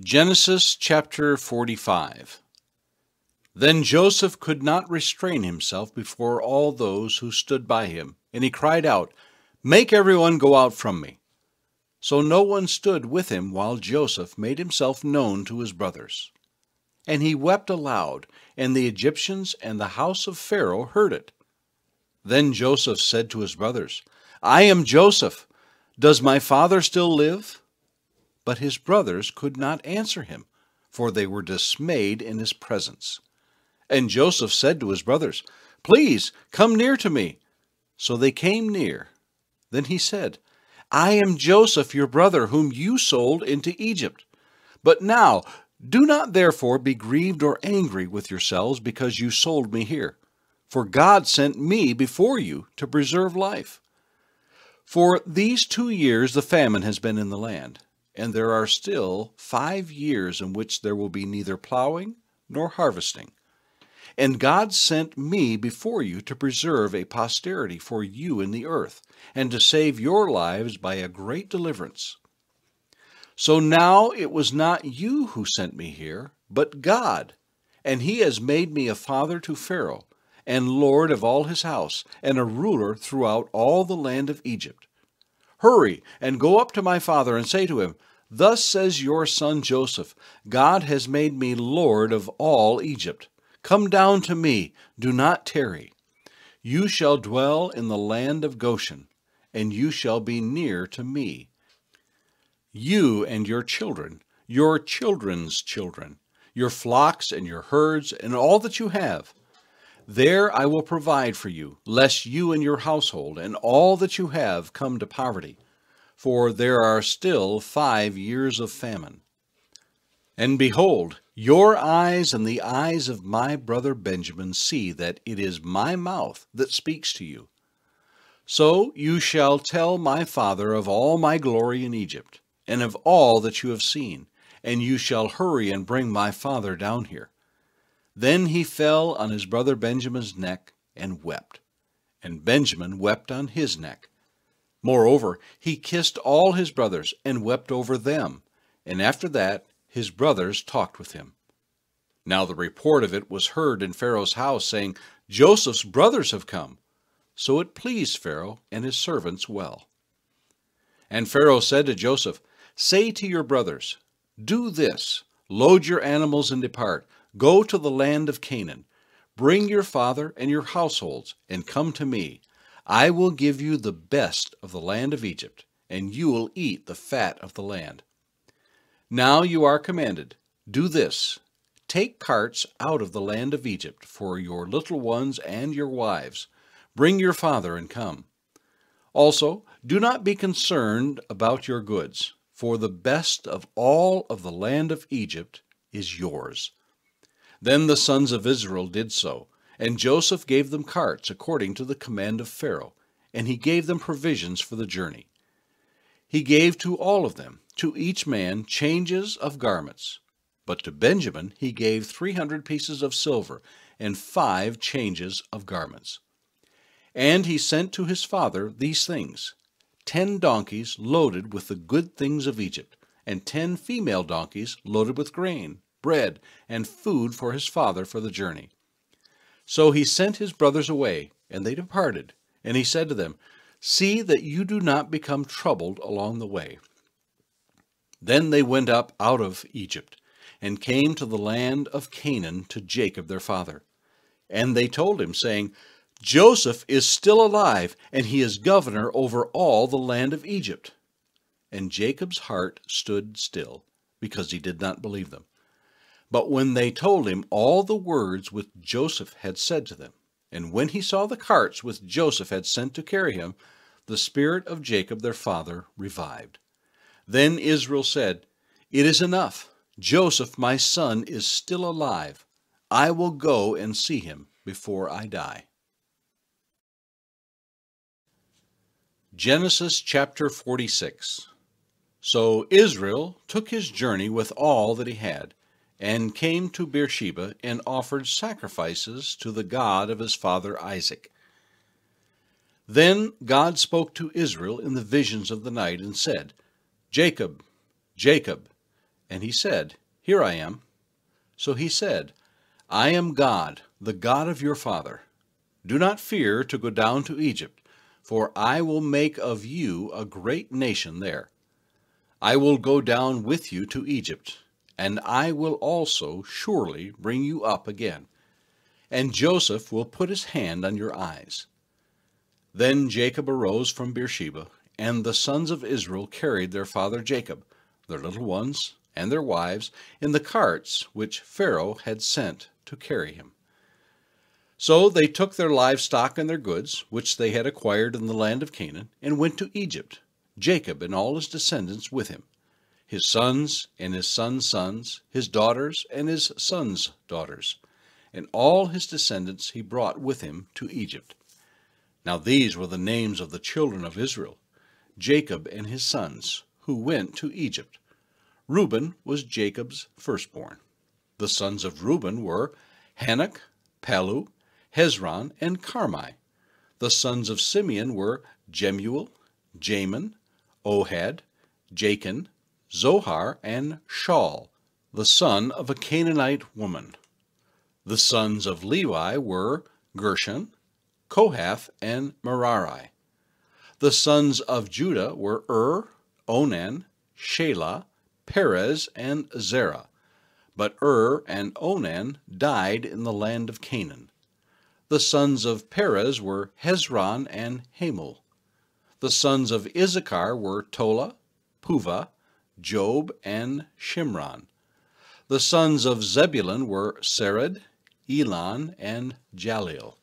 Genesis chapter 45. Then Joseph could not restrain himself before all those who stood by him, and he cried out, "Make everyone go out from me." So no one stood with him while Joseph made himself known to his brothers. And he wept aloud, and the Egyptians and the house of Pharaoh heard it. Then Joseph said to his brothers, "I am Joseph. Does my father still live?" But his brothers could not answer him, for they were dismayed in his presence. And Joseph said to his brothers, "Please come near to me." So they came near. Then he said, "I am Joseph, your brother, whom you sold into Egypt. But now do not therefore be grieved or angry with yourselves because you sold me here. For God sent me before you to preserve life. For these 2 years the famine has been in the land, and there are still 5 years in which there will be neither plowing nor harvesting. And God sent me before you to preserve a posterity for you in the earth, and to save your lives by a great deliverance. So now it was not you who sent me here, but God, and he has made me a father to Pharaoh, and lord of all his house, and a ruler throughout all the land of Egypt. Hurry and go up to my father and say to him, 'Thus says your son Joseph, God has made me lord of all Egypt. Come down to me, do not tarry. You shall dwell in the land of Goshen, and you shall be near to me. You and your children, your children's children, your flocks and your herds, and all that you have. There I will provide for you, lest you and your household and all that you have come to poverty, for there are still 5 years of famine. And behold, your eyes and the eyes of my brother Benjamin see that it is my mouth that speaks to you. So you shall tell my father of all my glory in Egypt, and of all that you have seen, and you shall hurry and bring my father down here." Then he fell on his brother Benjamin's neck and wept, and Benjamin wept on his neck. Moreover, he kissed all his brothers and wept over them, and after that his brothers talked with him. Now the report of it was heard in Pharaoh's house, saying, "Joseph's brothers have come." So it pleased Pharaoh and his servants well. And Pharaoh said to Joseph, "Say to your brothers, 'Do this, load your animals and depart. Go to the land of Canaan. Bring your father and your households, and come to me. I will give you the best of the land of Egypt, and you will eat the fat of the land.' Now you are commanded, do this, take carts out of the land of Egypt for your little ones and your wives. Bring your father and come. Also, do not be concerned about your goods, for the best of all of the land of Egypt is yours." Then the sons of Israel did so, and Joseph gave them carts according to the command of Pharaoh, and he gave them provisions for the journey. He gave to all of them, to each man, changes of garments. But to Benjamin he gave 300 pieces of silver and 5 changes of garments. And he sent to his father these things: 10 donkeys loaded with the good things of Egypt, and 10 female donkeys loaded with grain, bread, and food for his father for the journey. So he sent his brothers away, and they departed. And he said to them, "See that you do not become troubled along the way." Then they went up out of Egypt, and came to the land of Canaan to Jacob their father. And they told him, saying, "Joseph is still alive, and he is governor over all the land of Egypt." And Jacob's heart stood still, because he did not believe them. But when they told him all the words which Joseph had said to them, and when he saw the carts which Joseph had sent to carry him, the spirit of Jacob their father revived. Then Israel said, "It is enough. Joseph my son is still alive. I will go and see him before I die." Genesis chapter 46. So Israel took his journey with all that he had, and came to Beersheba, and offered sacrifices to the God of his father Isaac. Then God spoke to Israel in the visions of the night, and said, "Jacob, Jacob." And he said, Here I am. So he said, I am God, the God of your father. Do not fear to go down to Egypt, for I will make of you a great nation there. I will go down with you to Egypt, and I will also surely bring you up again. And Joseph will put his hand on your eyes. Then Jacob arose from Beersheba, and the sons of Israel carried their father Jacob, their little ones, and their wives, in the carts which Pharaoh had sent to carry him. So they took their livestock and their goods, which they had acquired in the land of Canaan, and went to Egypt, Jacob and all his descendants with him, his sons and his sons' sons, his daughters and his sons' daughters, and all his descendants he brought with him to Egypt. Now these were the names of the children of Israel, Jacob and his sons, who went to Egypt. Reuben was Jacob's firstborn. The sons of Reuben were Hanok, Palu, Hezron, and Carmi. The sons of Simeon were Jemuel, Jamin, Ohad, Jachin, Zohar, and Shaul, the son of a Canaanite woman. The sons of Levi were Gershon, Kohath, and Merari. The sons of Judah were Onan, Shelah, Perez, and Zerah. But and Onan died in the land of Canaan. The sons of Perez were Hezron and Hamul. The sons of Issachar were Tola, Puvah, Job, and Shimron. The sons of Zebulun were Sered, Elon, and Jaleel.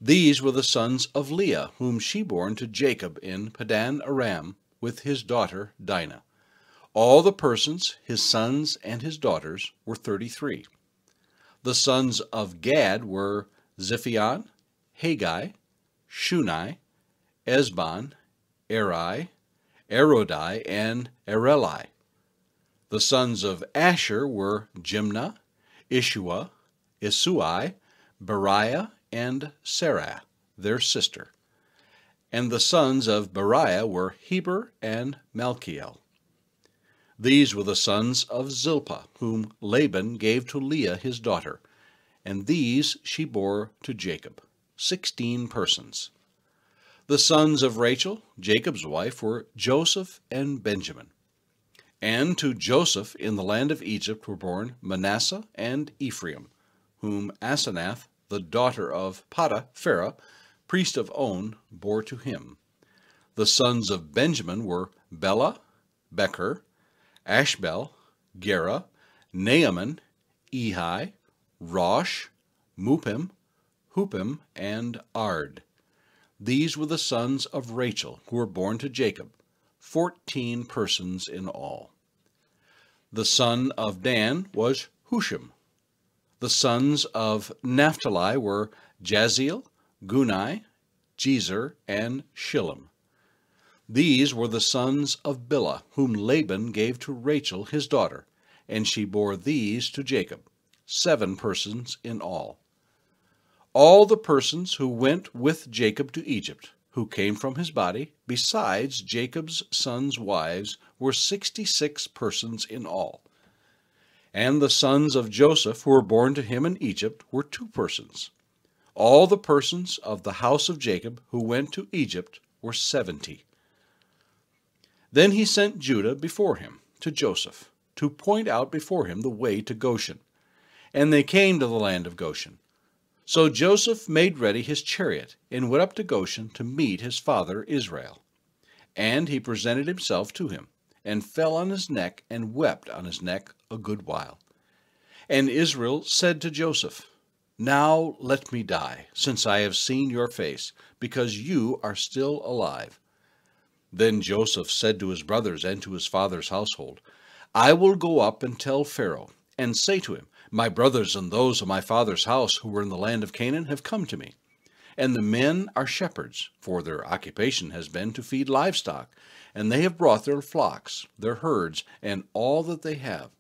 These were the sons of Leah, whom she bore to Jacob in Padan Aram with his daughter Dinah. All the persons, his sons and his daughters, were 33. The sons of Gad were Ziphion, Haggai, Shunai, Esbon, Eri, Erodai, and Areli. The sons of Asher were Jimnah, Ishua, Isui, Beriah, and Sarah, their sister. And the sons of Beriah were Heber and Malchiel. These were the sons of Zilpah, whom Laban gave to Leah his daughter, and these she bore to Jacob, 16 persons. The sons of Rachel, Jacob's wife, were Joseph and Benjamin. And to Joseph in the land of Egypt were born Manasseh and Ephraim, whom Asenath, the daughter of Potiphera, priest of On, bore to him. The sons of Benjamin were Bela, Becher, Ashbel, Gera, Naaman, Ehi, Rosh, Mupim, Hupim, and Ard. These were the sons of Rachel, who were born to Jacob, 14 persons in all. The son of Dan was Hushim. The sons of Naphtali were Jaziel, Guni, Jezer, and Shillem. These were the sons of Bilhah, whom Laban gave to Rachel his daughter, and she bore these to Jacob, 7 persons in all. All the persons who went with Jacob to Egypt, who came from his body, besides Jacob's sons' wives, were 66 persons in all. And the sons of Joseph, who were born to him in Egypt, were 2 persons. All the persons of the house of Jacob who went to Egypt were 70. Then he sent Judah before him to Joseph, to point out before him the way to Goshen. And they came to the land of Goshen. So Joseph made ready his chariot, and went up to Goshen to meet his father Israel. And he presented himself to him, and fell on his neck, and wept on his neck a good while. And Israel said to Joseph, Now let me die, since I have seen your face, because you are still alive. Then Joseph said to his brothers and to his father's household, I will go up and tell Pharaoh, and say to him, My brothers and those of my father's house who were in the land of Canaan have come to me. And the men are shepherds, for their occupation has been to feed livestock, and they have brought their flocks, their herds, and all that they have.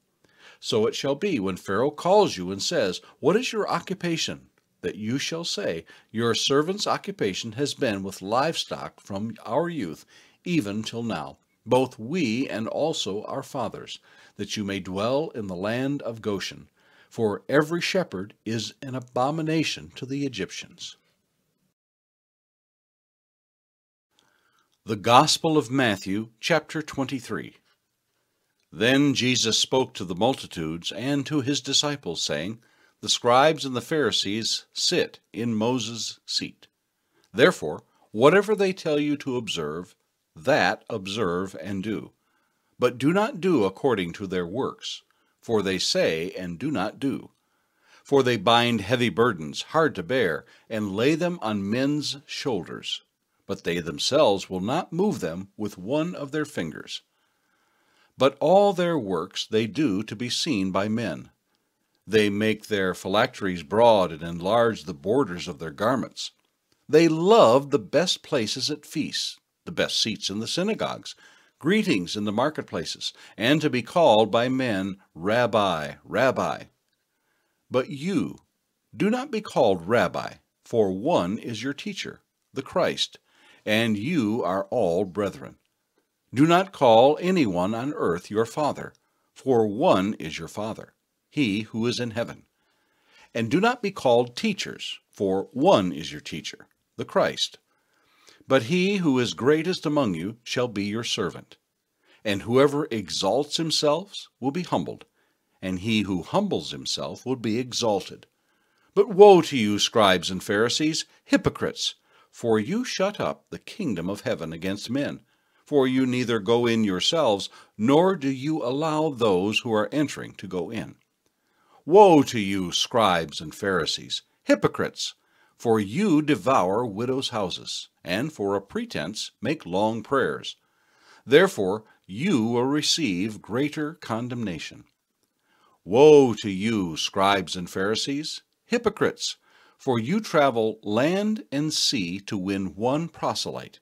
So it shall be, when Pharaoh calls you and says, What is your occupation? That you shall say, Your servant's occupation has been with livestock from our youth, even till now. both we and also our fathers, that you may dwell in the land of Goshen. For every shepherd is an abomination to the Egyptians. The Gospel of Matthew, chapter 23. Then Jesus spoke to the multitudes and to his disciples, saying, The scribes and the Pharisees sit in Moses' seat. Therefore, whatever they tell you to observe, that observe and do. But do not do according to their works, for they say and do not do. For they bind heavy burdens, hard to bear, and lay them on men's shoulders, but they themselves will not move them with one of their fingers. But all their works they do to be seen by men. They make their phylacteries broad and enlarge the borders of their garments. They love the best places at feasts, the best seats in the synagogues, greetings in the marketplaces, and to be called by men, Rabbi, Rabbi. But you, do not be called Rabbi, for one is your teacher, the Christ, and you are all brethren. Do not call anyone on earth your father, for one is your Father, he who is in heaven. And do not be called teachers, for one is your teacher, the Christ. But he who is greatest among you shall be your servant. And whoever exalts himself will be humbled, and he who humbles himself will be exalted. But woe to you, scribes and Pharisees, hypocrites! For you shut up the kingdom of heaven against men. For you neither go in yourselves, nor do you allow those who are entering to go in. Woe to you, scribes and Pharisees, hypocrites! For you devour widows' houses, and for a pretense make long prayers. Therefore you will receive greater condemnation. Woe to you, scribes and Pharisees, hypocrites! For you travel land and sea to win one proselyte.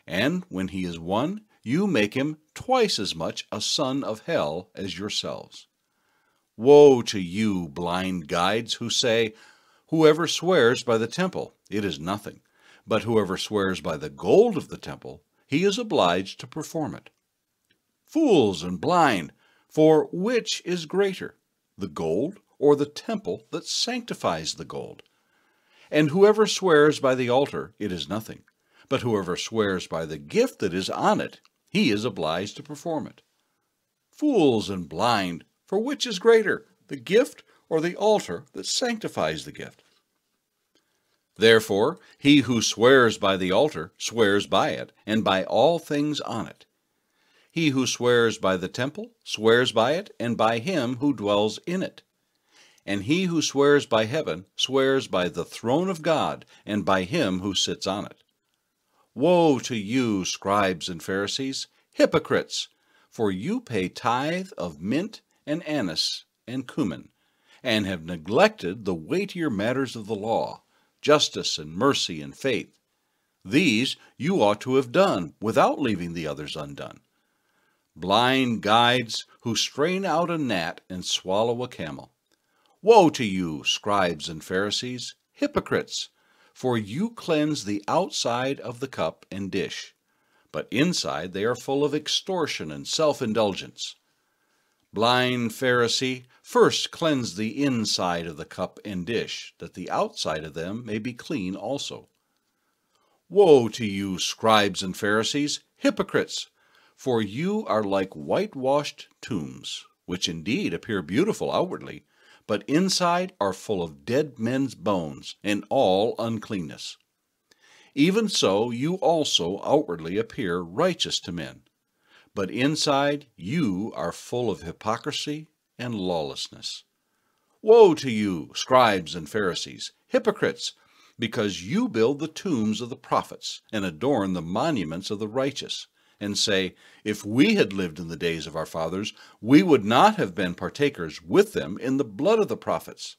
And when he is won, you make him twice as much a son of hell as yourselves. Woe to you, blind guides, who say, Whoever swears by the temple, it is nothing, but whoever swears by the gold of the temple, he is obliged to perform it. Fools and blind, for which is greater, the gold or the temple that sanctifies the gold? And whoever swears by the altar, it is nothing, but whoever swears by the gift that is on it, he is obliged to perform it. Fools and blind, for which is greater, the gift or the altar that sanctifies the gift? Therefore, he who swears by the altar swears by it, and by all things on it. He who swears by the temple swears by it, and by him who dwells in it. And he who swears by heaven swears by the throne of God, and by him who sits on it. Woe to you, scribes and Pharisees, hypocrites! For you pay tithe of mint and anise and cumin, and have neglected the weightier matters of the law, justice and mercy and faith. These you ought to have done, without leaving the others undone. Blind guides, who strain out a gnat and swallow a camel. Woe to you, scribes and Pharisees, hypocrites! For you cleanse the outside of the cup and dish, but inside they are full of extortion and self-indulgence. Blind Pharisee, first cleanse the inside of the cup and dish, that the outside of them may be clean also. Woe to you, scribes and Pharisees, hypocrites! For you are like whitewashed tombs, which indeed appear beautiful outwardly, but inside are full of dead men's bones and all uncleanness. Even so you also outwardly appear righteous to men, but inside you are full of hypocrisy and lawlessness. Woe to you, scribes and Pharisees, hypocrites! Because you build the tombs of the prophets and adorn the monuments of the righteous, and say, If we had lived in the days of our fathers, we would not have been partakers with them in the blood of the prophets.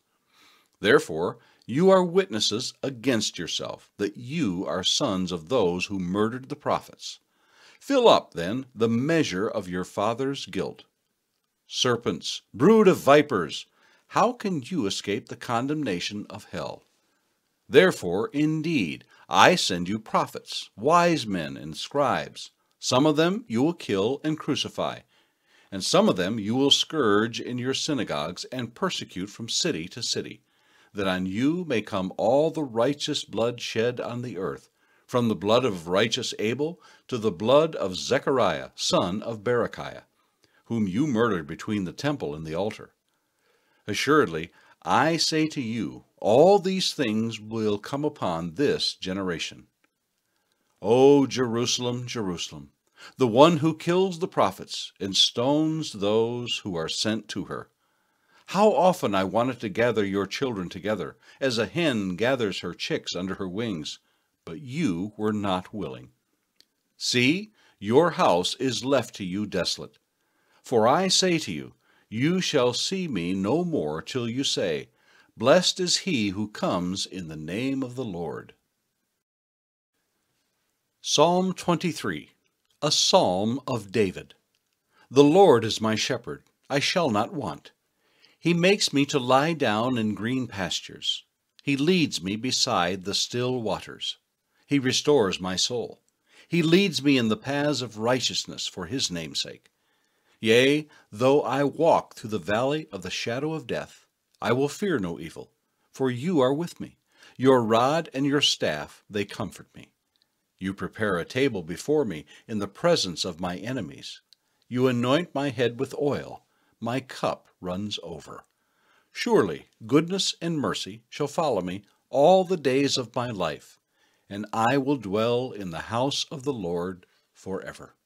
Therefore, you are witnesses against yourself, that you are sons of those who murdered the prophets. Fill up, then, the measure of your father's guilt. Serpents, brood of vipers, how can you escape the condemnation of hell? Therefore, indeed, I send you prophets, wise men, and scribes. Some of them you will kill and crucify, and some of them you will scourge in your synagogues and persecute from city to city, that on you may come all the righteous blood shed on the earth, from the blood of righteous Abel to the blood of Zechariah, son of Berechiah, whom you murdered between the temple and the altar. Assuredly, I say to you, all these things will come upon this generation. O Jerusalem, Jerusalem, the one who kills the prophets and stones those who are sent to her. How often I wanted to gather your children together, as a hen gathers her chicks under her wings, but you were not willing. See, your house is left to you desolate. For I say to you, you shall see me no more till you say, Blessed is he who comes in the name of the Lord. Psalm 23, a psalm of David. The Lord is my shepherd, I shall not want. He makes me to lie down in green pastures. He leads me beside the still waters. He restores my soul. He leads me in the paths of righteousness for his name's sake. Yea, though I walk through the valley of the shadow of death, I will fear no evil, for you are with me. Your rod and your staff, they comfort me. You prepare a table before me in the presence of my enemies. You anoint my head with oil. My cup runs over. Surely goodness and mercy shall follow me all the days of my life, and I will dwell in the house of the Lord forever.